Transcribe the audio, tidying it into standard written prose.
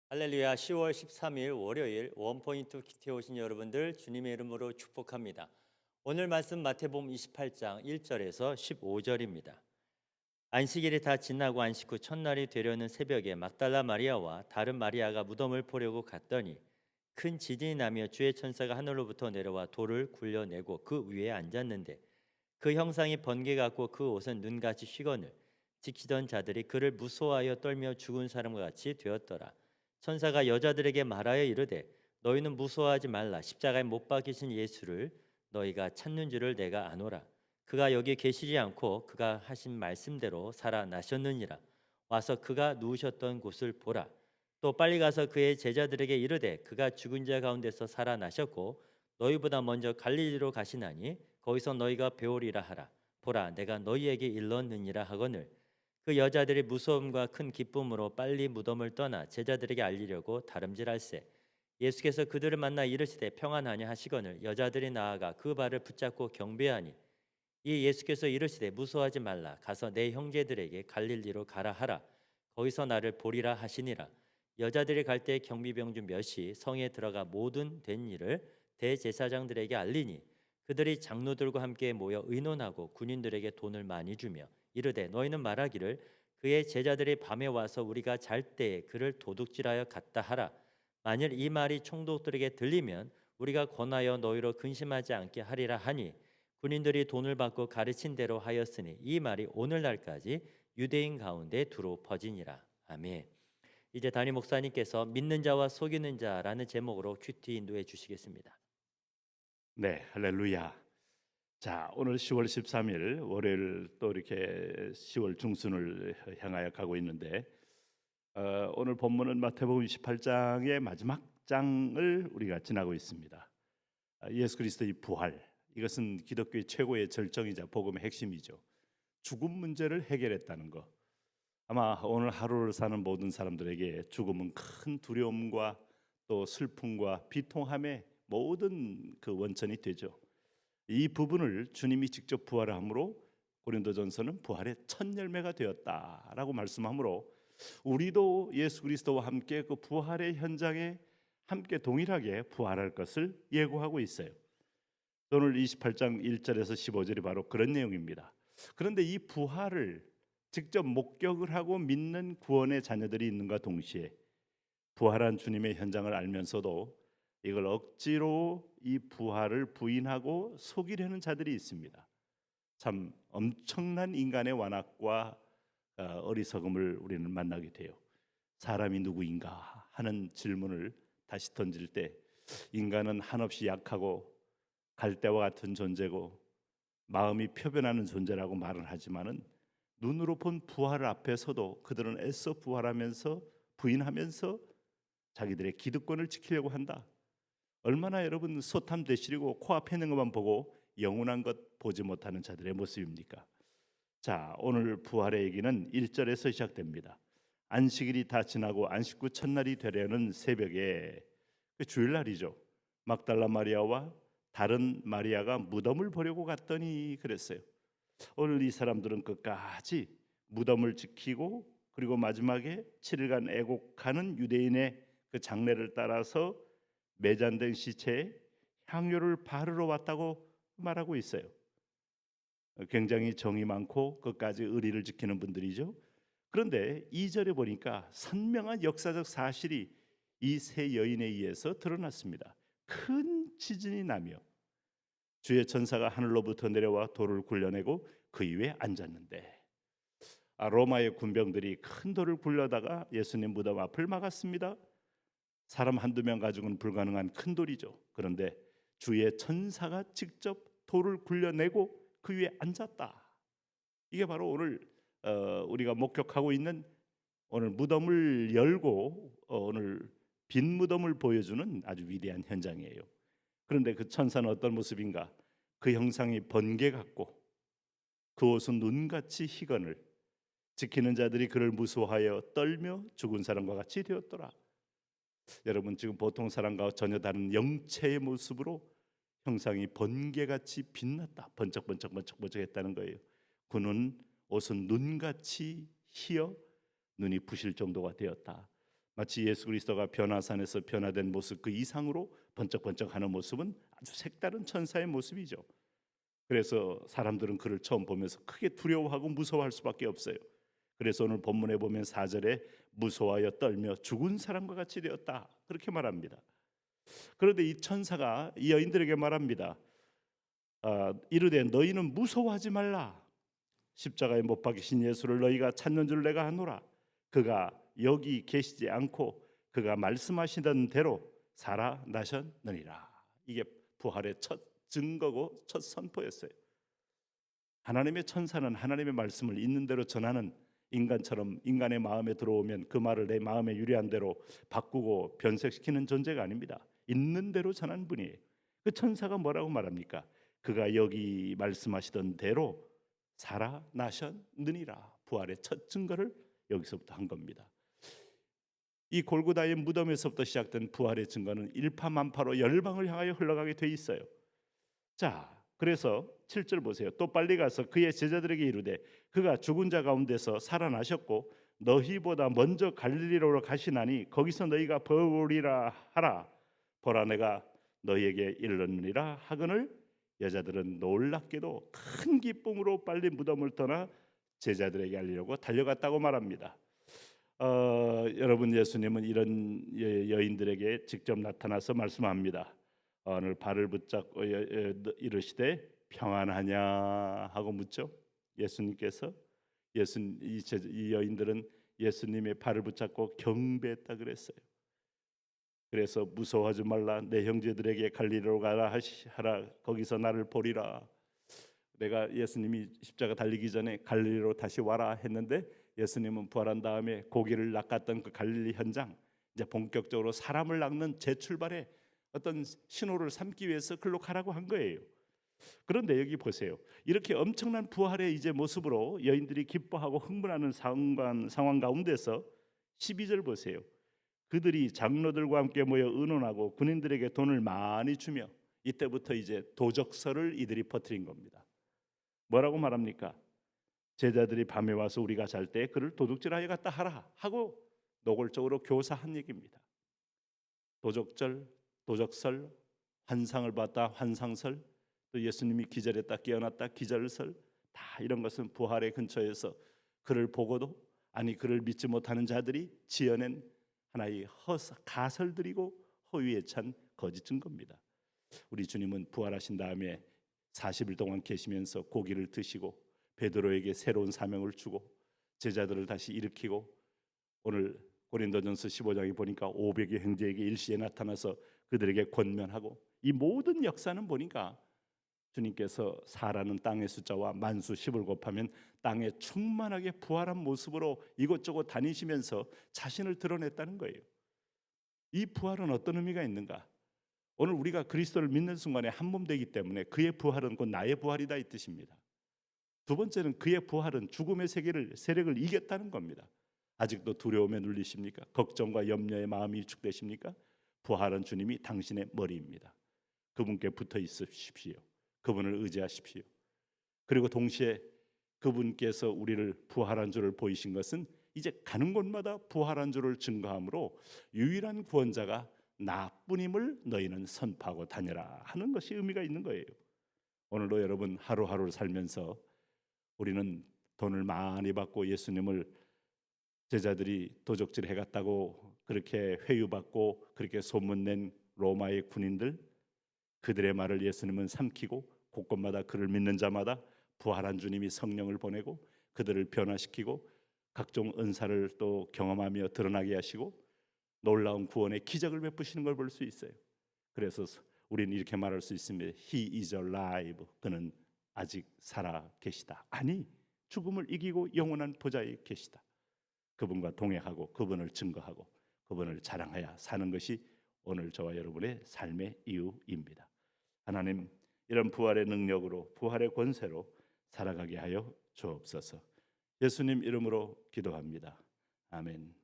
할렐루야. 10월 13일 월요일 원포인트 큐티에 오신 여러분들 주님의 이름으로 축복합니다. 오늘 말씀 마태복음 28장 1절에서 15절입니다. 안식일이 다 지나고 안식 후 첫날이 되려는 새벽에 막달라 마리아와 다른 마리아가 무덤을 보려고 갔더니 큰 지진이 나며 주의 천사가 하늘로부터 내려와 돌을 굴려내고 그 위에 앉았는데 그 형상이 번개 같고 그 옷은 눈같이 휘거늘 지키던 자들이 그를 무서워하여 떨며 죽은 사람과 같이 되었더라. 천사가 여자들에게 말하여 이르되 너희는 무서워하지 말라. 십자가에 못 박히신 예수를 너희가 찾는 줄을 내가 아노라. 그가 여기 계시지 않고 그가 하신 말씀대로 살아나셨느니라. 와서 그가 누우셨던 곳을 보라. 또 빨리 가서 그의 제자들에게 이르되 그가 죽은 자 가운데서 살아나셨고 너희보다 먼저 갈릴리로 가시나니 거기서 너희가 배우리라 하라. 보라, 내가 너희에게 일렀느니라 하거늘. 그 여자들이 무서움과 큰 기쁨으로 빨리 무덤을 떠나 제자들에게 알리려고 다름질할세. 예수께서 그들을 만나 이르시되 평안하냐 하시거늘 여자들이 나아가 그 발을 붙잡고 경배하니 이 예수께서 이르시되 무서워하지 말라. 가서 내 형제들에게 갈릴리로 가라 하라. 거기서 나를 보리라 하시니라. 여자들이 갈 때 경비병주 몇이 성에 들어가 모든 된 일을 대제사장들에게 알리니 그들이 장로들과 함께 모여 의논하고 군인들에게 돈을 많이 주며 이르되 너희는 말하기를 그의 제자들이 밤에 와서 우리가 잘 때에 그를 도둑질하여 갔다 하라. 만일 이 말이 총독들에게 들리면 우리가 권하여 너희로 근심하지 않게 하리라 하니 군인들이 돈을 받고 가르친 대로 하였으니 이 말이 오늘날까지 유대인 가운데 두루 퍼지니라. 아멘. 이제 담임 목사님께서 믿는 자와 속이는 자라는 제목으로 큐티 인도해 주시겠습니다. 네, 할렐루야. 자, 오늘 10월 13일 월요일 또 이렇게 10월 중순을 향하여 가고 있는데 오늘 본문은 마태복음 28장의 마지막 장을 우리가 지나고 있습니다. 예수 그리스도의 부활, 이것은 기독교의 최고의 절정이자 복음의 핵심이죠. 죽음 문제를 해결했다는 것. 아마 오늘 하루를 사는 모든 사람들에게 죽음은 큰 두려움과 또 슬픔과 비통함의 모든 그 원천이 되죠. 이 부분을 주님이 직접 부활함으로 고린도전서는 부활의 첫 열매가 되었다라고 말씀하므로 우리도 예수 그리스도와 함께 그 부활의 현장에 함께 동일하게 부활할 것을 예고하고 있어요. 오늘 28장 1절에서 15절이 바로 그런 내용입니다. 그런데 이 부활을 직접 목격을 하고 믿는 구원의 자녀들이 있는가 동시에 부활한 주님의 현장을 알면서도 이걸 억지로 이 부활을 부인하고 속이려는 자들이 있습니다. 참 엄청난 인간의 완악과 어리석음을 우리는 만나게 돼요. 사람이 누구인가 하는 질문을 다시 던질 때 인간은 한없이 약하고 갈대와 같은 존재고 마음이 표변하는 존재라고 말을 하지만은 눈으로 본 부활 앞에서도 그들은 애써 부활하면서 부인하면서 자기들의 기득권을 지키려고 한다. 얼마나 여러분 소탐 대실이고 코앞에 있는 것만 보고 영원한 것 보지 못하는 자들의 모습입니까? 자, 오늘 부활의 얘기는 1절에서 시작됩니다. 안식일이 다 지나고 안식 후 첫날이 되려는 새벽에 그 주일날이죠. 막달라 마리아와 다른 마리아가 무덤을 보려고 갔더니 그랬어요. 오늘 이 사람들은 끝까지 무덤을 지키고 그리고 마지막에 7일간 애곡하는 유대인의 그 장례를 따라서 매잔된 시체에 향료를 바르러 왔다고 말하고 있어요. 굉장히 정이 많고 끝까지 의리를 지키는 분들이죠. 그런데 2절에 보니까 선명한 역사적 사실이 이 세 여인에 의해서 드러났습니다. 큰 지진이 나며 주의 천사가 하늘로부터 내려와 돌을 굴려내고 그 위에 앉았는데 로마의 군병들이 큰 돌을 굴려다가 예수님 무덤 앞을 막았습니다. 사람 한두 명 가지고는 불가능한 큰 돌이죠. 그런데 주의 천사가 직접 돌을 굴려내고 그 위에 앉았다. 이게 바로 오늘 우리가 목격하고 있는 오늘 무덤을 열고 오늘 빈 무덤을 보여주는 아주 위대한 현장이에요. 그런데 그 천사는 어떤 모습인가? 그 형상이 번개 같고 그 옷은 눈같이 희건을 지키는 자들이 그를 무서워하여 떨며 죽은 사람과 같이 되었더라. 여러분 지금 보통 사람과 전혀 다른 영체의 모습으로 형상이 번개같이 빛났다. 번쩍번쩍했다는 거예요. 그는 옷은 눈같이 희어 눈이 부실 정도가 되었다. 마치 예수 그리스도가 변화산에서 변화된 모습 그 이상으로 번쩍번쩍하는 모습은 아주 색다른 천사의 모습이죠. 그래서 사람들은 그를 처음 보면서 크게 두려워하고 무서워할 수밖에 없어요. 그래서 오늘 본문에 보면 4절에 무서워하여 떨며 죽은 사람과 같이 되었다 그렇게 말합니다. 그런데 이 천사가 이 여인들에게 말합니다. 이르되 너희는 무서워하지 말라. 십자가에 못 박히신 예수를 너희가 찾는 줄 내가 아노라. 그가 여기 계시지 않고 그가 말씀하시던 대로 살아나셨느니라. 이게 부활의 첫 증거고 첫 선포였어요. 하나님의 천사는 하나님의 말씀을 있는 대로 전하는, 인간처럼 인간의 마음에 들어오면 그 말을 내 마음에 유리한 대로 바꾸고 변색시키는 존재가 아닙니다. 있는 대로 전한 분이에요. 그 천사가 뭐라고 말합니까? 그가 여기 말씀하시던 대로 살아나셨느니라. 부활의 첫 증거를 여기서부터 한 겁니다. 이 골고다의 무덤에서부터 시작된 부활의 증거는 일파만파로 열방을 향하여 흘러가게 돼 있어요. 자, 그래서 7절 보세요. 또 빨리 가서 그의 제자들에게 이르되 그가 죽은 자 가운데서 살아나셨고 너희보다 먼저 갈릴리로 가시나니 거기서 너희가 보리라 하라. 보라 내가 너희에게 이르느니라 하거늘 여자들은 놀랍게도 큰 기쁨으로 빨리 무덤을 떠나 제자들에게 알리려고 달려갔다고 말합니다. 여러분, 예수님은 이런 여인들에게 직접 나타나서 말씀합니다. 오늘 발을 붙잡고 이르시되 평안하냐 하고 묻죠. 예수님께서 이 여인들은 예수님의 발을 붙잡고 경배했다 그랬어요. 그래서 무서워하지 말라. 내 형제들에게 갈릴리로 가라 하라. 거기서 나를 보리라. 내가 예수님이 십자가 달리기 전에 갈릴리로 다시 와라 했는데 예수님은 부활한 다음에 고기를 낚았던 그 갈릴리 현장, 이제 본격적으로 사람을 낚는 재출발의 어떤 신호를 삼기 위해서 글로 가라고 한 거예요. 그런데 여기 보세요. 이렇게 엄청난 부활의 이제 모습으로 여인들이 기뻐하고 흥분하는 상황 가운데서 12절 보세요. 그들이 장로들과 함께 모여 의논하고 군인들에게 돈을 많이 주며, 이때부터 이제 도적설을 이들이 퍼뜨린 겁니다. 뭐라고 말합니까? 제자들이 밤에 와서 우리가 잘 때 그를 도둑질하여 갔다 하라 하고 노골적으로 교사한 얘기입니다. 도적설, 환상을 봤다 환상설, 또 예수님이 기절했다 깨어났다 기절설, 다 이런 것은 부활의 근처에서 그를 보고도 아니 그를 믿지 못하는 자들이 지어낸 하나의 가설들이고 허위에 찬 거짓 증거입니다. 우리 주님은 부활하신 다음에 40일 동안 계시면서 고기를 드시고 베드로에게 새로운 사명을 주고 제자들을 다시 일으키고, 오늘 고린도전서 15장에 보니까 500의 형제에게 일시에 나타나서 그들에게 권면하고, 이 모든 역사는 보니까 주님께서 4라는 땅의 숫자와 만수 10을 곱하면 땅에 충만하게 부활한 모습으로 이곳저곳 다니시면서 자신을 드러냈다는 거예요. 이 부활은 어떤 의미가 있는가? 오늘 우리가 그리스도를 믿는 순간에 한 몸 되기 때문에 그의 부활은 곧 나의 부활이다 이 뜻입니다. 두 번째는 그의 부활은 죽음의 세력을 이겼다는 겁니다. 아직도 두려움에 눌리십니까? 걱정과 염려의 마음이 위축되십니까? 부활한 주님이 당신의 머리입니다. 그분께 붙어 있으십시오. 그분을 의지하십시오. 그리고 동시에 그분께서 우리를 부활한 줄을 보이신 것은 이제 가는 곳마다 부활한 줄을 증거함으로 유일한 구원자가 나뿐임을 너희는 선포하고 다녀라 하는 것이 의미가 있는 거예요. 오늘도 여러분 하루하루를 살면서 우리는 돈을 많이 받고 예수님을 제자들이 도적질 해갔다고 그렇게 회유받고 그렇게 소문낸 로마의 군인들, 그들의 말을 예수님은 삼키고 곳곳마다 그를 믿는 자마다 부활한 주님이 성령을 보내고 그들을 변화시키고 각종 은사를 또 경험하며 드러나게 하시고 놀라운 구원의 기적을 베푸시는 걸 볼 수 있어요. 그래서 우리는 이렇게 말할 수 있습니다. He is alive. 그는 아직 살아 계시다. 아니, 죽음을 이기고 영원한 보좌에 계시다. 그분과 동행하고 그분을 증거하고 그분을 자랑하여 사는 것이 오늘 저와 여러분의 삶의 이유입니다. 하나님, 이런 부활의 능력으로 부활의 권세로 살아가게 하여 주옵소서. 예수님 이름으로 기도합니다. 아멘.